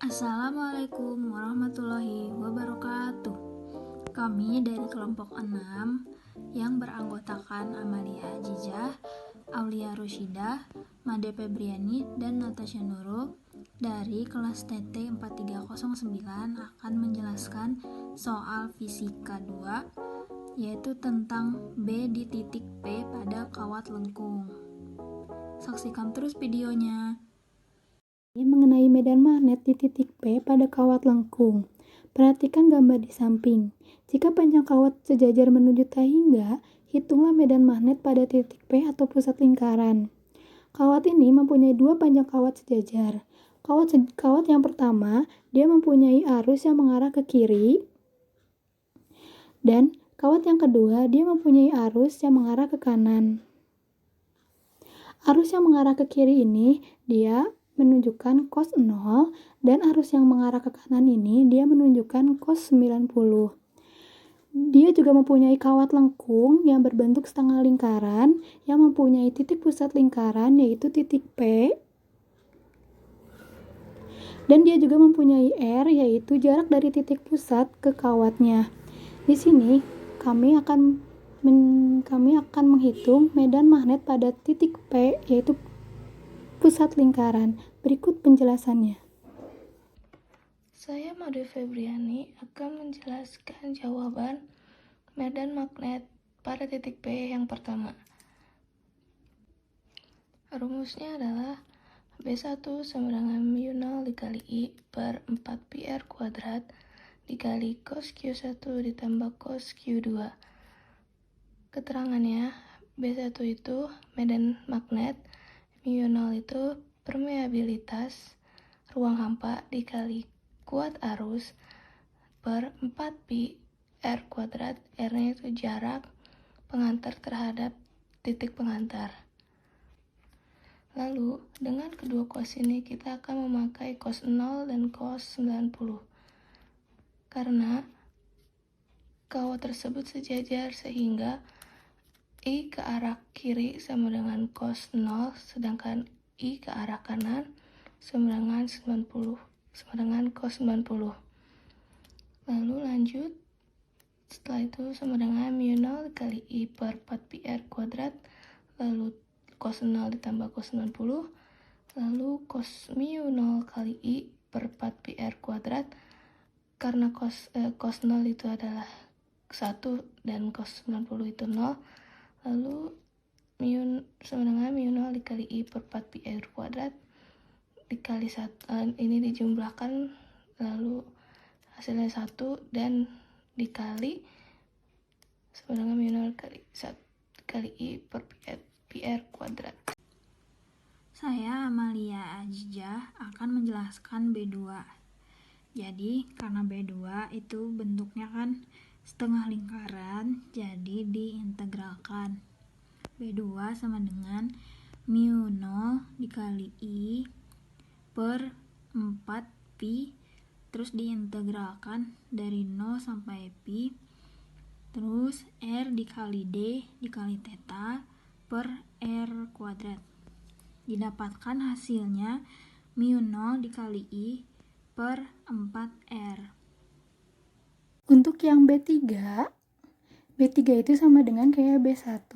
Assalamualaikum warahmatullahi wabarakatuh. Kami dari kelompok 6 yang beranggotakan Amalia Jijah, Aulia Rusyidah, Made Febriani, dan Natasha Nurul dari kelas TT 4309 akan menjelaskan soal fisika 2, yaitu tentang B di titik P pada kawat lengkung. Saksikan terus videonya. Mengenai medan magnet di titik P pada kawat lengkung. Perhatikan gambar di samping. Jika panjang kawat sejajar menuju tahingga, hitunglah medan magnet pada titik P atau pusat lingkaran. Kawat ini mempunyai dua panjang kawat sejajar. Kawat yang pertama, dia mempunyai arus yang mengarah ke kiri, dan kawat yang kedua, dia mempunyai arus yang mengarah ke kanan. Arus yang mengarah ke kiri ini, dia menunjukkan cos 0, dan arus yang mengarah ke kanan ini dia menunjukkan cos 90. Dia juga mempunyai kawat lengkung yang berbentuk setengah lingkaran yang mempunyai titik pusat lingkaran yaitu titik P, dan dia juga mempunyai R yaitu jarak dari titik pusat ke kawatnya. Di sini kami akan menghitung medan magnet pada titik P yaitu pusat lingkaran. Berikut penjelasannya. Saya Made Febriani akan menjelaskan jawaban medan magnet pada titik P yang pertama. Rumusnya adalah B1 sama dengan mu0 dikali I per 4πr kuadrat dikali cos Q1 ditambah cos Q2. Keterangannya, B1 itu medan magnet, mu0 itu permeabilitas ruang hampa dikali kuat arus per 4π R kuadrat. R-nya itu jarak pengantar terhadap titik pengantar. Lalu, dengan kedua cos ini kita akan memakai cos 0 dan cos 90. Karena kawat tersebut sejajar sehingga I ke arah kiri sama dengan cos 0, sedangkan I ke arah kanan sama dengan cos 90. Lalu lanjut, setelah itu sama dengan mu0 dikali I per 4πr kuadrat, lalu cos 0 ditambah cos 90, lalu cos mu0 kali I per 4πr kuadrat, karena cos 0 itu adalah 1 dan cos 90 itu 0, lalu sama dengan mu0 dikali I per 4πr kuadrat dikali 1, ini dijumlahkan lalu hasilnya 1 dan dikali sama dengan mu0 kali 1 dikali I per πr kuadrat. Saya Amalia Ajijah akan menjelaskan B2. Jadi karena B2 itu bentuknya kan setengah lingkaran, jadi diintegralkan. B2 sama dengan mu0 dikali I per 4π, terus diintegralkan dari 0 sampai pi, terus R dikali D dikali theta per R kuadrat. Didapatkan hasilnya mu0 dikali I per 4R. Untuk yang B3 itu sama dengan kayak B1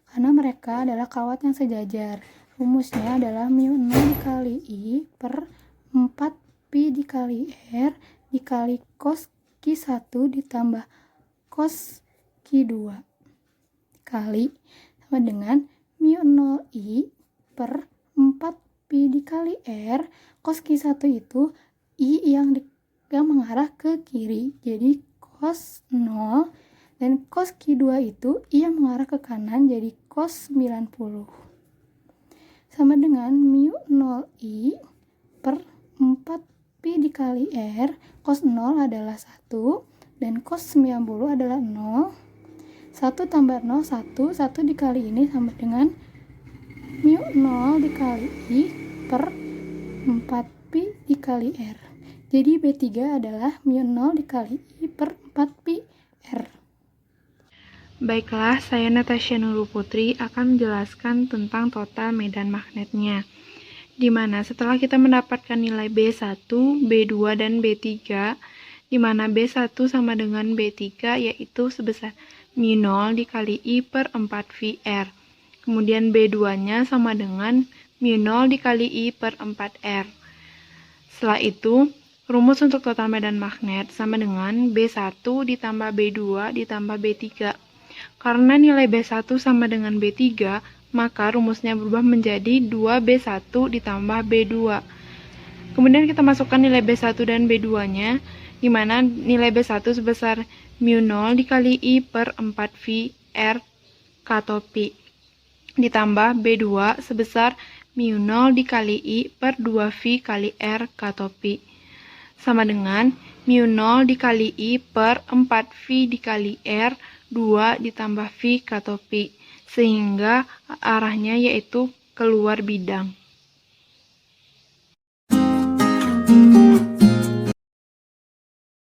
karena mereka adalah kawat yang sejajar. Rumusnya adalah mu0 dikali I per 4π dikali R dikali cos Q1 ditambah cos Q2 kali sama dengan mu0 I per 4π dikali R. Cos Q1 itu I yang mengarah ke kiri, jadi cos 0, dan cos Q2 itu I yang mengarah ke kanan, jadi cos 90. Sama dengan mu0 I per 4π dikali R. Cos 0 adalah 1 dan cos 90 adalah 0. 1 tambah 0, 1 dikali ini sama dengan mu0 dikali I per 4π dikali R. Jadi B3 adalah mu0 dikali I per 4π R. Baiklah, saya Natasha Nurul Putri akan menjelaskan tentang total medan magnetnya. di mana setelah kita mendapatkan nilai B1, B2, dan B3, di mana B1 sama dengan B3 yaitu sebesar mu0 dikali I per 4VR. Kemudian B2-nya sama dengan mu0 dikali I per 4R. Setelah itu, rumus untuk total medan magnet sama dengan B1 ditambah B2 ditambah B3. Karena nilai B1 sama dengan B3, maka rumusnya berubah menjadi 2B1 ditambah B2. Kemudian kita masukkan nilai B1 dan B2-nya, di mana nilai B1 sebesar mu0 dikali I per 4VR atau pi, ditambah B2 sebesar mu0 dikali I per 2V kali R atau pi, sama dengan mu0 dikali I per 4V dikali R, 2 ditambah V atau pi, sehingga arahnya yaitu keluar bidang.